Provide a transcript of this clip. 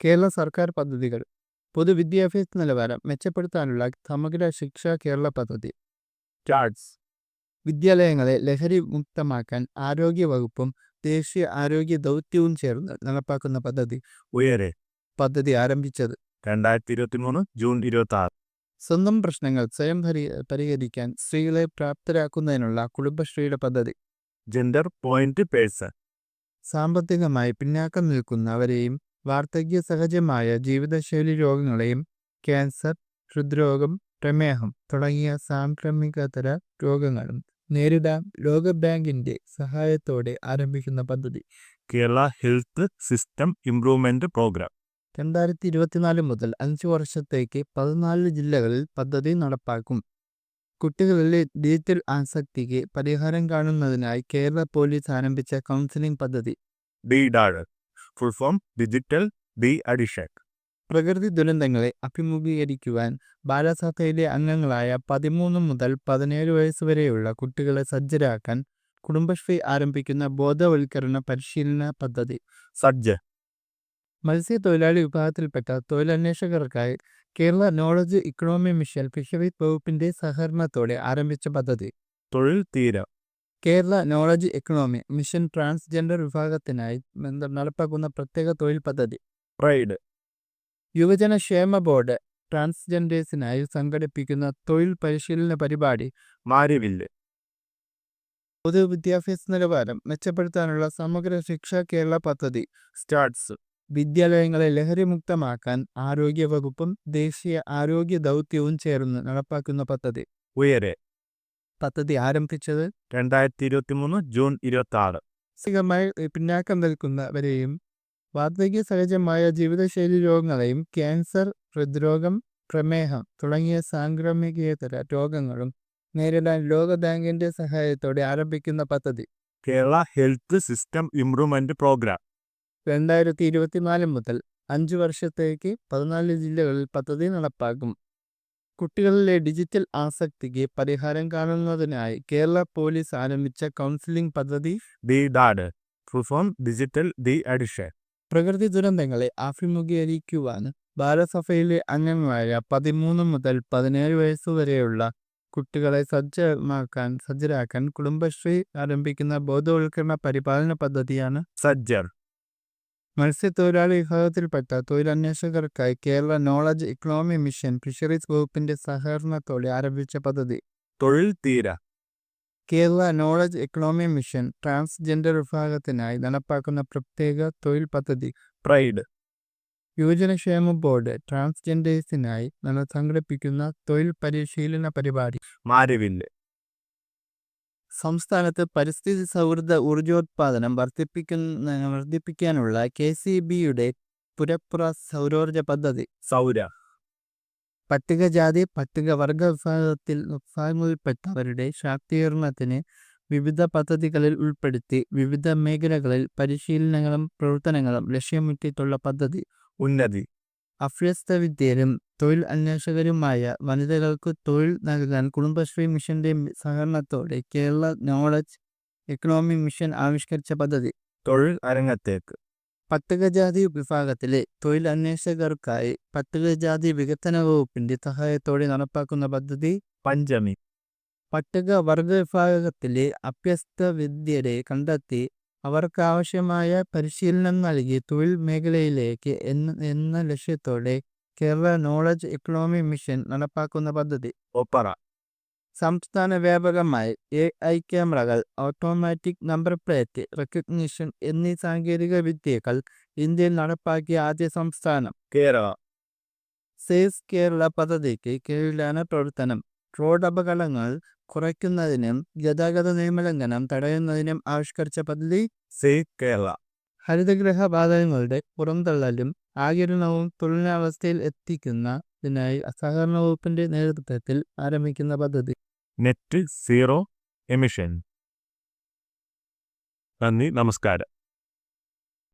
കേരള സർക്കാർ പദ്ധതികൾ. പൊതുവിദ്യാഭ്യാസ നിലവാരം മെച്ചപ്പെടുത്താനുള്ള സമഗ്ര ശിക്ഷ കേരള പദ്ധതി. സ്റ്റാർട്സ്. വിദ്യാലയങ്ങളെ ലഹരി മുക്തമാക്കാൻ ആരോഗ്യവകുപ്പും ദേശീയ ആരോഗ്യ ദൗത്യവും ചേർന്ന് നടപ്പാക്കുന്ന പദ്ധതി. ഉയരെ. പദ്ധതി ആരംഭിച്ചത് 2023 ജൂൺ 26. സ്വന്തം പ്രശ്നങ്ങൾ സ്വയം പരിഹരിക്കാൻ സ്ത്രീകളെ പ്രാപ്തരാക്കുന്നതിനുള്ള കുടുംബശ്രീയുടെ പദ്ധതി. Gender point person. സാമ്പത്തികമായി പിന്നാക്കം നിൽക്കുന്നവരെയും വാർദ്ധക്യ സഹജമായ ജീവിതശൈലി രോഗങ്ങളെയും ക്യാൻസർ, ഹൃദ്രോഗം, പ്രമേഹം തുടങ്ങിയ സാംക്രമികതര രോഗങ്ങളും നേരിടാൻ ലോകബാങ്കിന്റെ സഹായത്തോടെ ആരംഭിക്കുന്ന പദ്ധതി. Kerala health system improvement programme. 2024 മുതൽ 5 വർഷത്തേക്ക് 14 ജില്ലകളിൽ പദ്ധതി നടപ്പാക്കും. കുട്ടികളിലെ ഡിജിറ്റൽ ആസക്തിക്ക് പരിഹാരം കാണുന്നതിനായി കേരള പോലീസ് ആരംഭിച്ച കൗൺസിലിംഗ് പദ്ധതി. DDAD. Full form digital D addition. പ്രകൃതി ദുരന്തങ്ങളെ അഭിമുഖീകരിക്കുവാൻ ബാലസഭയിലെ അംഗങ്ങളായ 13 മുതൽ 17 വയസ്സുവരെയുള്ള കുട്ടികളെ സജ്ജരാക്കാൻ കുടുംബശ്രീ ആരംഭിക്കുന്ന ബോധവൽക്കരണ പരിശീലന പദ്ധതി. സജ്ജ്. മത്സ്യത്തൊഴിലാളി വിഭാഗത്തിൽപ്പെട്ട തൊഴിലന്വേഷകർക്കായി Kerala knowledge economy mission fisheries വകുപ്പിന്റെ സഹകരണത്തോടെ ആരംഭിച്ച പദ്ധതി. തൊഴിൽ തീര. Kerala knowledge economy mission transgender വിഭാഗത്തിനായി നടപ്പാക്കുന്ന പ്രത്യേക തൊഴിൽ പദ്ധതി. പ്രൈഡ്. യുവജന ക്ഷേമ ബോർഡ് ട്രാൻസ്ജെൻഡേഴ്സിനായി സംഘടിപ്പിക്കുന്ന തൊഴിൽ പരിശീലന പരിപാടി. മാരിവില്ല്. പൊതുവിദ്യാഭ്യാസ നിലവാരം മെച്ചപ്പെടുത്താനുള്ള സമഗ്ര ശിക്ഷ കേരള പദ്ധതി. സ്റ്റാർട്സ്. വിദ്യാലയങ്ങളെ ലഹരിമുക്തമാക്കാൻ ആരോഗ്യവകുപ്പും ദേശീയ ആരോഗ്യ ദൗത്യവും ചേർന്ന് നടപ്പാക്കുന്ന പദ്ധതി. ഉയരെ. പദ്ധതി ആരംഭിച്ചത് 2023 ജൂൺ 26. മാനസികമായി പിന്നാക്കം നിൽക്കുന്നവരെയും വാർദ്ധക്യ സഹജമായ ജീവിതശൈലി രോഗങ്ങളെയും ക്യാൻസർ, ഹൃദ്രോഗം, പ്രമേഹം തുടങ്ങിയ സാംക്രമികേതര രോഗങ്ങളും നേരിടാൻ ലോകബാങ്കിന്റെ സഹായത്തോടെ ആരംഭിക്കുന്ന പദ്ധതി. Kerala health system improvement programme. 2024 മുതൽ 5 വർഷത്തേക്ക് 14 ജില്ലകളിൽ പദ്ധതി നടപ്പാക്കും. കുട്ടികളിലെ ഡിജിറ്റൽ ആസക്തിക്ക് പരിഹാരം കാണുന്നതിനായി കേരള പോലീസ് ആരംഭിച്ച കൗൺസിലിംഗ് പദ്ധതി. DDAD. Full form digital D addition. പ്രകൃതി ദുരന്തങ്ങളെ അഭിമുഖീകരിക്കുവാൻ ബാലസഭയിലെ അംഗങ്ങളായ 13 മുതൽ 17 വയസ്സുവരെയുള്ള കുട്ടികളെ സജ്ജരാക്കാൻ കുടുംബശ്രീ ആരംഭിക്കുന്ന ബോധവൽക്കരണ പരിപാലന പദ്ധതിയാണ് സജ്ജർ. മത്സ്യത്തൊഴിലാളി വിഭാഗത്തിൽപ്പെട്ട തൊഴിലന്വേഷകർക്കായി Kerala knowledge economy mission fisheries വകുപ്പിന്റെ സഹകരണത്തോടെ ആരംഭിച്ച പദ്ധതി. തൊഴിൽ തീര. Kerala knowledge economy mission transgender വിഭാഗത്തിനായി നടപ്പാക്കുന്ന പ്രത്യേക തൊഴിൽ പദ്ധതി. പ്രൈഡ്. യുവജനക്ഷേമ ബോർഡ് ട്രാൻസ്ജെൻഡേഴ്സിനായി സംഘടിപ്പിക്കുന്ന തൊഴിൽ പരിശീലന പരിപാടി. മാരിവില്ല്. സംസ്ഥാനത്ത് പരിസ്ഥിതി സൗഹൃദ ഊർജോത്പാദനം വർദ്ധിപ്പിക്കാനുള്ള KCBയുടെ പുരപ്പുറ സൗരോർജ പദ്ധതി. സൗര. പട്ടികജാതി പട്ടികവർഗ വിഭാഗങ്ങളിൽപ്പെട്ടവരുടെ ശാക്തീകരണത്തിന് വിവിധ പദ്ധതികളിൽ ഉൾപ്പെടുത്തി വിവിധ മേഖലകളിൽ പരിശീലനങ്ങളും പ്രവർത്തനങ്ങളും ലക്ഷ്യമിട്ടിട്ടുള്ള പദ്ധതി. ഉന്നതി. അഭ്യസ്തവിദ്യരും തൊഴിൽ അന്വേഷകരുമായ വനിതകൾക്ക് തൊഴിൽ നൽകാൻ കുടുംബശ്രീ മിഷന്റെ സഹകരണത്തോടെ കേരള നോളജ് ഇക്കണോമി മിഷൻ ആവിഷ്കരിച്ച പദ്ധതി. തൊഴിൽ അരങ്ങത്തേക്ക്. പട്ടികജാതി വിഭാഗത്തിലെ തൊഴിൽ അന്വേഷകർക്കായി പട്ടികജാതി വികസന വകുപ്പിന്റെ സഹായത്തോടെ നടപ്പാക്കുന്ന പദ്ധതി. പഞ്ചമി. പട്ടികവർഗ വിഭാഗത്തിലെ അഭ്യസ്തവിദ്യരെ കണ്ടെത്തി അവർക്കാവശ്യമായ പരിശീലനം നൽകി തൊഴിൽ മേഖലയിലേക്ക് എന്ന ലക്ഷ്യത്തോടെ കേരള നോളജ് ഇക്കണോമി മിഷൻ നടപ്പാക്കുന്ന പദ്ധതി. ഒപ്പറ. സംസ്ഥാന വ്യാപകമായി AI ക്യാമറകൾ, ഓട്ടോമാറ്റിക് നമ്പർ പ്ലേറ്റ് റെക്കഗ്നിഷൻ എന്നീ സാങ്കേതിക വിദ്യകൾ ഇന്ത്യയിൽ നടപ്പാക്കിയ ആദ്യ സംസ്ഥാനം കേരള. സേസ് കേരള പദ്ധതിക്ക് കീഴിലാണ് പ്രവർത്തനം. റോഡ് അപകടങ്ങൾ കുറയ്ക്കുന്നതിനും ഗതാഗത നിയമലംഘനം തടയുന്നതിനും ആവിഷ്കരിച്ച പദ്ധതി. സേഫ് കേരള. ഹരിതഗൃഹ വാതകങ്ങളുടെ പുറന്തള്ളലും ആഗിരണവും തുലനാവസ്ഥയിൽ എത്തിക്കുന്നതിനായി സഹകരണ വകുപ്പിന്റെ നേതൃത്വത്തിൽ ആരംഭിക്കുന്ന പദ്ധതി. Net zero emission. നന്ദി, നമസ്കാരം.